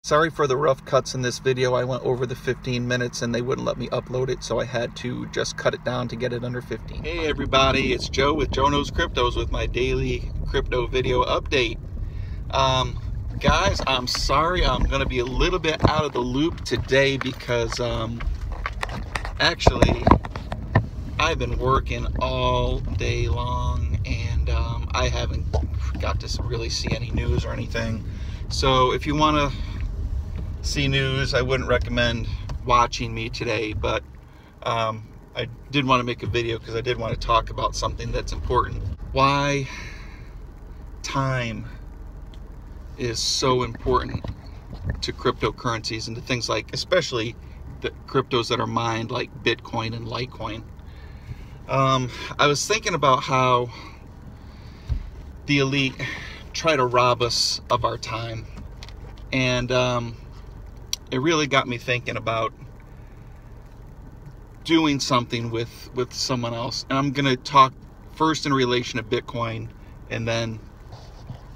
Sorry for the rough cuts in this video. I went over the 15 minutes and they wouldn't let me upload it, so I had to just cut it down to get it under 15. Hey everybody, it's Joe with Joe Knows Cryptos with my daily crypto video update. Guys, I'm sorry I'm going to be a little bit out of the loop today because actually I've been working all day long and I haven't got to really see any news or anything. So if you want to see news, I wouldn't recommend watching me today, but I did want to make a video because I did want to talk about something that's important. Why time is so important to cryptocurrencies and to things like, especially the cryptos that are mined like Bitcoin and Litecoin. I was thinking about how the elite try to rob us of our time, and it really got me thinking about doing something with someone else. And I'm going to talk first in relation to Bitcoin and then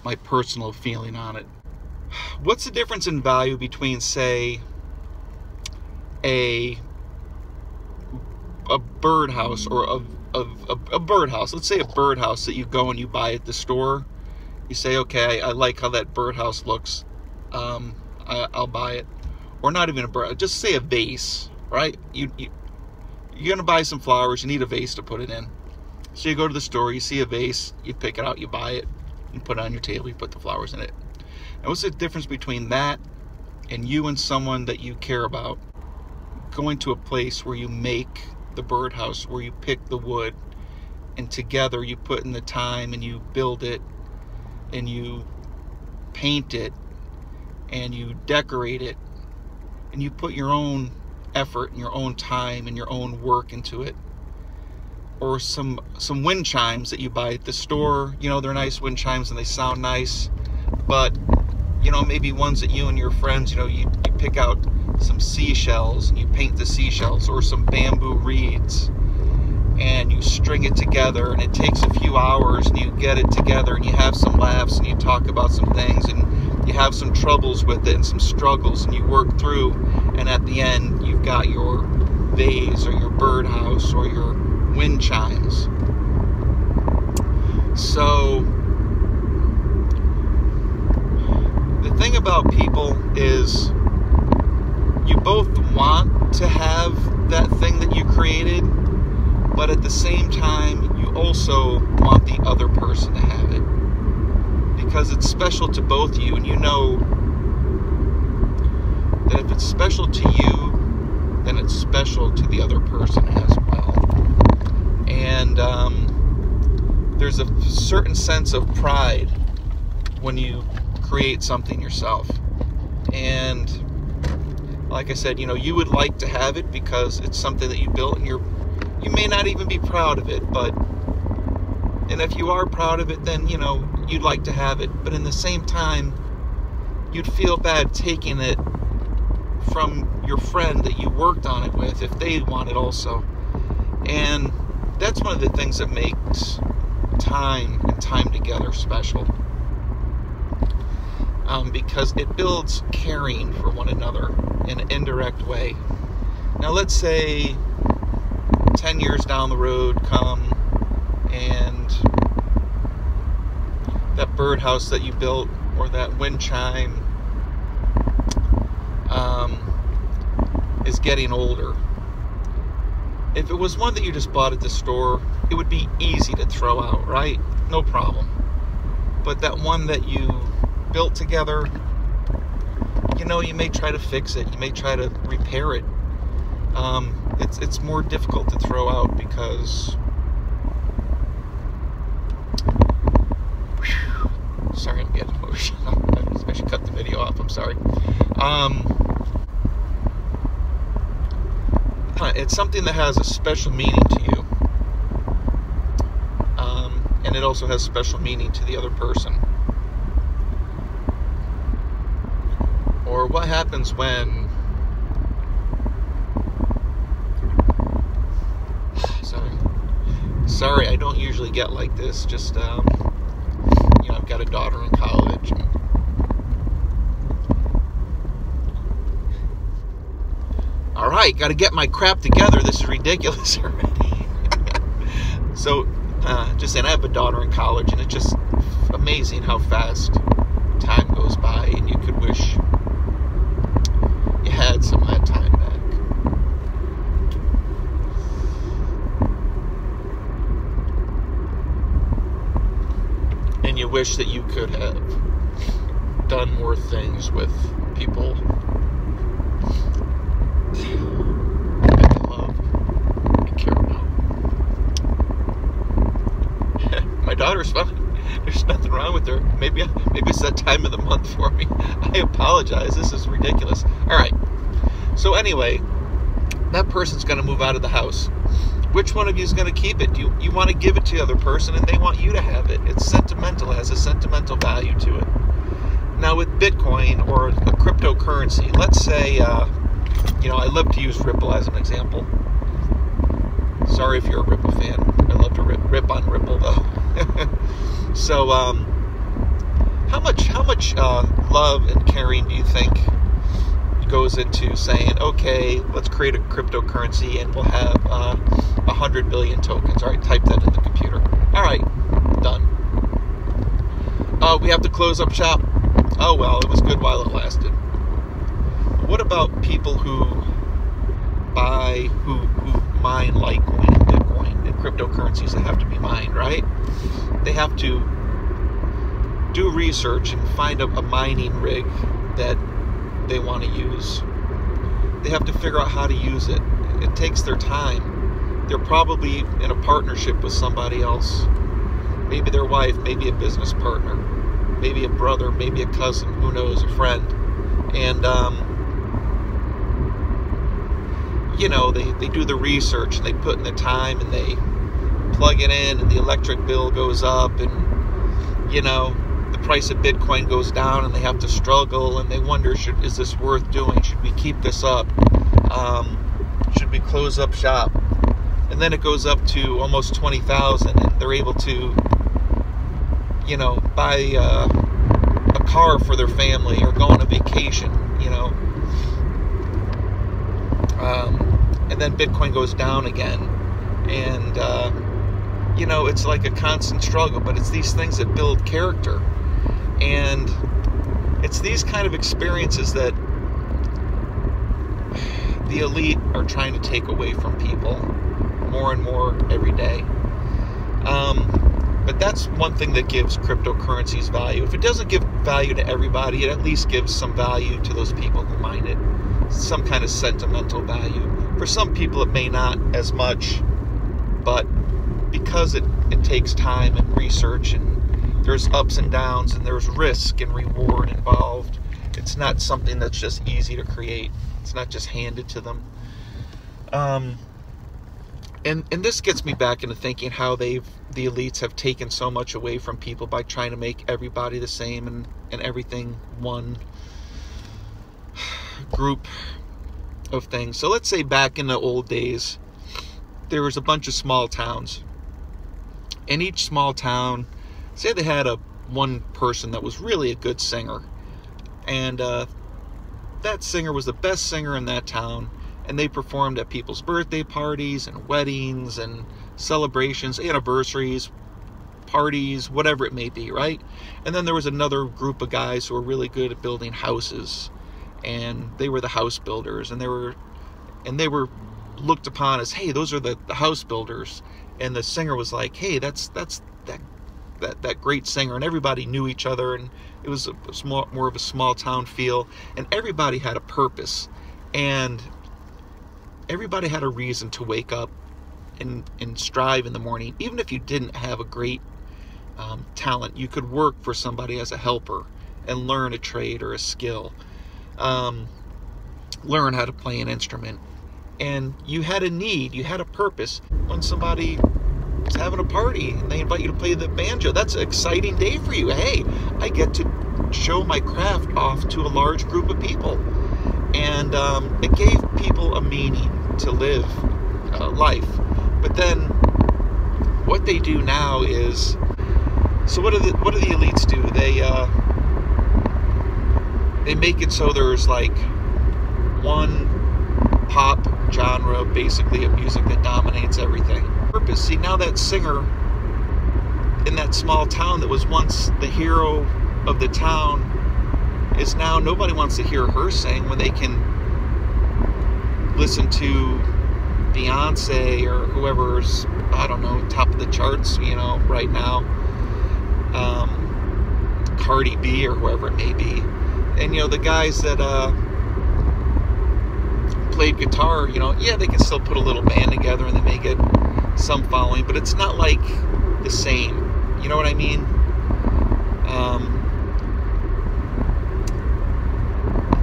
my personal feeling on it. What's the difference in value between, say, a birdhouse or a birdhouse? Let's say a birdhouse that you go and you buy at the store. You say, okay, I like how that birdhouse looks. I'll buy it. Or not even a bird, just say a vase, right? You're gonna buy some flowers, you need a vase to put it in. So you go to the store, you see a vase, you pick it out, you buy it, you put it on your table, you put the flowers in it. And what's the difference between that and you and someone that you care about going to a place where you make the birdhouse, where you pick the wood, and together you put in the time and you build it and you paint it and you decorate it and you put your own effort and your own time and your own work into it? Or some wind chimes that you buy at the store, you know, they're nice wind chimes and they sound nice, but you know, maybe ones that you and your friends, you know, you pick out some seashells and you paint the seashells, or some bamboo reeds and you string it together, and it takes a few hours and you get it together and you have some laughs and you talk about some things and you have some troubles with it and some struggles and you work through, and at the end you've got your vase or your birdhouse or your wind chimes. So the thing about people is you both want to have that thing that you created, but at the same time you also want the other person to have it, because it's special to both of you, and you know that if it's special to you, then it's special to the other person as well. And there's a certain sense of pride when you create something yourself. And like I said, you know, you would like to have it because it's something that you built, and you may not even be proud of it, and if you are proud of it, then, you know, you'd like to have it. But in the same time, you'd feel bad taking it from your friend that you worked on it with if they want it also. And that's one of the things that makes time and time together special, because it builds caring for one another in an indirect way. Now let's say 10 years down the road come and that birdhouse that you built or that wind chime is getting older. If it was one that you just bought at the store, it would be easy to throw out, right? No problem. But that one that you built together, you know, you may try to fix it, you may try to repair it. It's more difficult to throw out because, sorry, I'm getting emotional. I should cut the video off, I'm sorry. It's something that has a special meaning to you, and it also has special meaning to the other person. Or what happens when, sorry, I don't usually get like this, just, you know, I've got a daughter in college, and right, got to get my crap together. This is ridiculous already. So, just saying, I have a daughter in college, and it's just amazing how fast time goes by, and you could wish you had some of that time back. And you wish that you could have done more things with people that you love and care about. My daughter's fine. There's nothing wrong with her. Maybe it's that time of the month for me. I apologize. This is ridiculous. All right. So anyway, that person's going to move out of the house. Which one of you is going to keep it? You want to give it to the other person, and they want you to have it. It's sentimental. It has a sentimental value to it. Now with Bitcoin or a cryptocurrency, let's say, I love to use Ripple as an example. Sorry if you're a Ripple fan. I love to rip on Ripple though. So, how much love and caring do you think goes into saying, okay, let's create a cryptocurrency and we'll have 100 billion tokens? All right, type that in the computer. All right, done. We have to close up shop. Oh well, it was good while it lasted. What about people who mine Litecoin and Bitcoin and cryptocurrencies that have to be mined, right? They have to do research and find a mining rig that they want to use. They have to figure out how to use it. It takes their time. They're probably in a partnership with somebody else. Maybe their wife, maybe a business partner, maybe a brother, maybe a cousin, who knows, a friend. And they do the research and they put in the time and they plug it in, and the electric bill goes up, and the price of Bitcoin goes down, and they have to struggle, and they wonder, is this worth doing? Should we keep this up? Should we close up shop? And then it goes up to almost 20,000, and they're able to buy a car for their family or go on a vacation, and then Bitcoin goes down again, and it's like a constant struggle. But it's these things that build character, and it's these kind of experiences that the elite are trying to take away from people more and more every day. But that's one thing that gives cryptocurrencies value. If it doesn't give value to everybody, it at least gives some value to those people who mine it. Some kind of sentimental value. For some people it may not as much, but because it takes time and research, and there's ups and downs, and there's risk and reward involved, it's not something that's just easy to create. It's not just handed to them. And this gets me back into thinking how the elites have taken so much away from people by trying to make everybody the same and everything one group of things. So let's say back in the old days, there was a bunch of small towns. In each small town, say they had one person that was really a good singer, and that singer was the best singer in that town, and they performed at people's birthday parties and weddings and celebrations, anniversaries, parties, whatever it may be, right? And then there was another group of guys who were really good at building houses, and they were the house builders, and they were looked upon as, hey, those are the house builders. And the singer was like, hey, that's that great singer, and everybody knew each other, and it was more of a small town feel, and everybody had a purpose, and everybody had a reason to wake up and strive in the morning. Even if you didn't have a great talent, you could work for somebody as a helper and learn a trade or a skill, learn how to play an instrument. And you had a need, you had a purpose. When somebody is having a party and they invite you to play the banjo, that's an exciting day for you. Hey, I get to show my craft off to a large group of people. And it gave people a meaning to live life. But then what they do now is, so what do the elites do? They make it so there's like one pop genre, basically, of music that dominates everything. Purpose. See, now that singer in that small town that was once the hero of the town is now, nobody wants to hear her sing when they can listen to Beyonce or whoever's, I don't know, top of the charts, right now. Cardi B or whoever it may be. And, the guys that played guitar, yeah, they can still put a little band together and they may get some following, but it's not like the same. You know what I mean?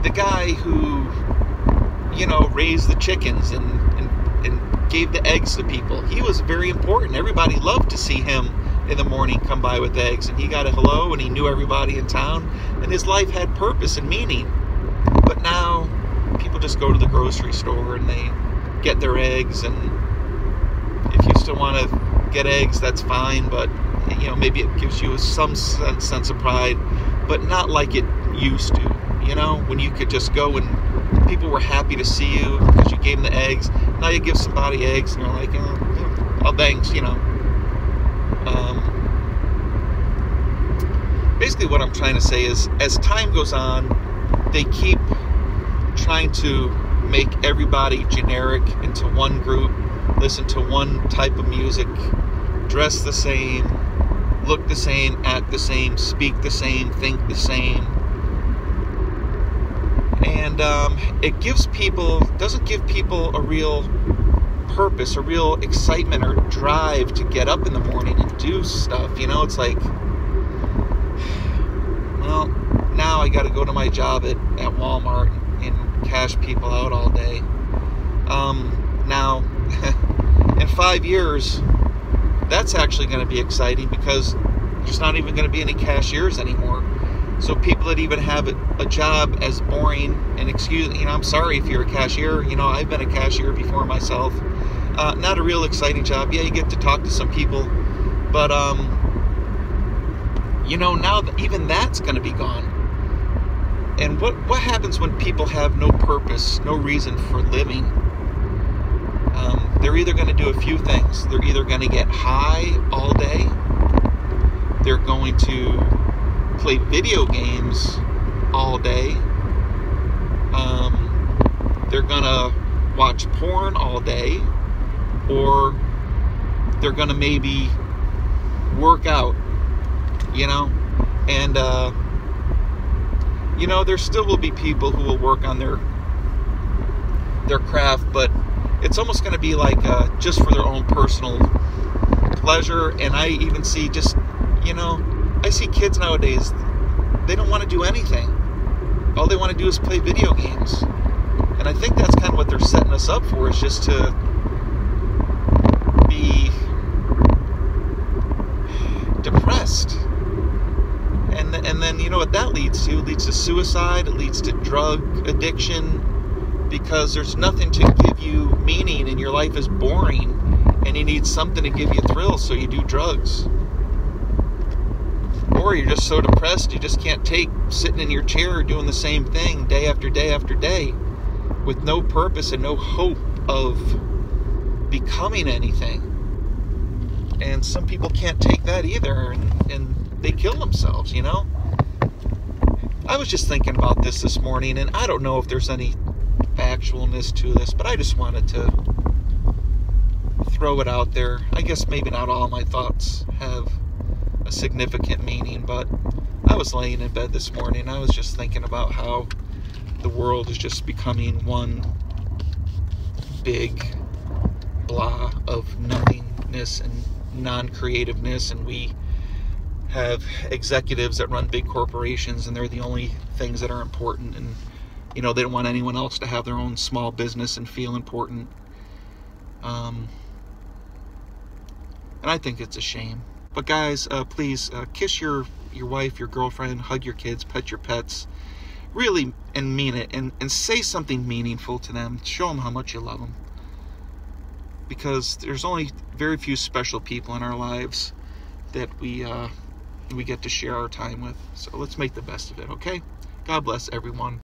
The guy who, raised the chickens and gave the eggs to people, he was very important. Everybody loved to see him in the morning come by with eggs, and he got a hello, and he knew everybody in town, and his life had purpose and meaning. But now people just go to the grocery store and they get their eggs, and if you still want to get eggs, that's fine, but maybe it gives you some sense of pride, but not like it used to, when you could just go and people were happy to see you because you gave them the eggs. Now you give somebody eggs and they're like, oh thanks, Basically what I'm trying to say is, as time goes on, they keep trying to make everybody generic into one group, listen to one type of music, dress the same, look the same, act the same, speak the same, think the same. And it doesn't give people a real purpose, a real excitement or drive to get up in the morning and do stuff. It's like, well, now I got to go to my job at Walmart and cash people out all day. Now, in 5 years, that's actually going to be exciting because there's not even going to be any cashiers anymore. So people that even have a job as boring, and I'm sorry if you're a cashier, I've been a cashier before myself. Not a real exciting job. Yeah, you get to talk to some people, but now even that's going to be gone. And what happens when people have no purpose, no reason for living? They're either going to do a few things. They're either going to get high all day. They're going to play video games all day. They're going to watch porn all day. Or they're going to maybe work out, And, there still will be people who will work on their craft, but it's almost going to be like just for their own personal pleasure. And I even see I see kids nowadays, they don't want to do anything. All they want to do is play video games. And I think that's kind of what they're setting us up for, is just to be depressed. And then what that leads to? It leads to suicide. It leads to drug addiction, because there's nothing to give you meaning and your life is boring and you need something to give you thrill, so you do drugs. Or you're just so depressed you just can't take sitting in your chair doing the same thing day after day after day with no purpose and no hope of becoming anything. And some people can't take that either, and they kill themselves, I was just thinking about this morning, and I don't know if there's any factualness to this, but I just wanted to throw it out there. I guess maybe not all my thoughts have a significant meaning, but I was laying in bed this morning. I was just thinking about how the world is just becoming one big blah of nothingness and non-creativeness, and we have executives that run big corporations, and they're the only things that are important, and they don't want anyone else to have their own small business and feel important. And I think it's a shame. But guys, please kiss your wife, your girlfriend, hug your kids, pet your pets, really, and mean it, and say something meaningful to them. Show them how much you love them, because there's only very few special people in our lives that we get to share our time with. So let's make the best of it, okay? God bless everyone.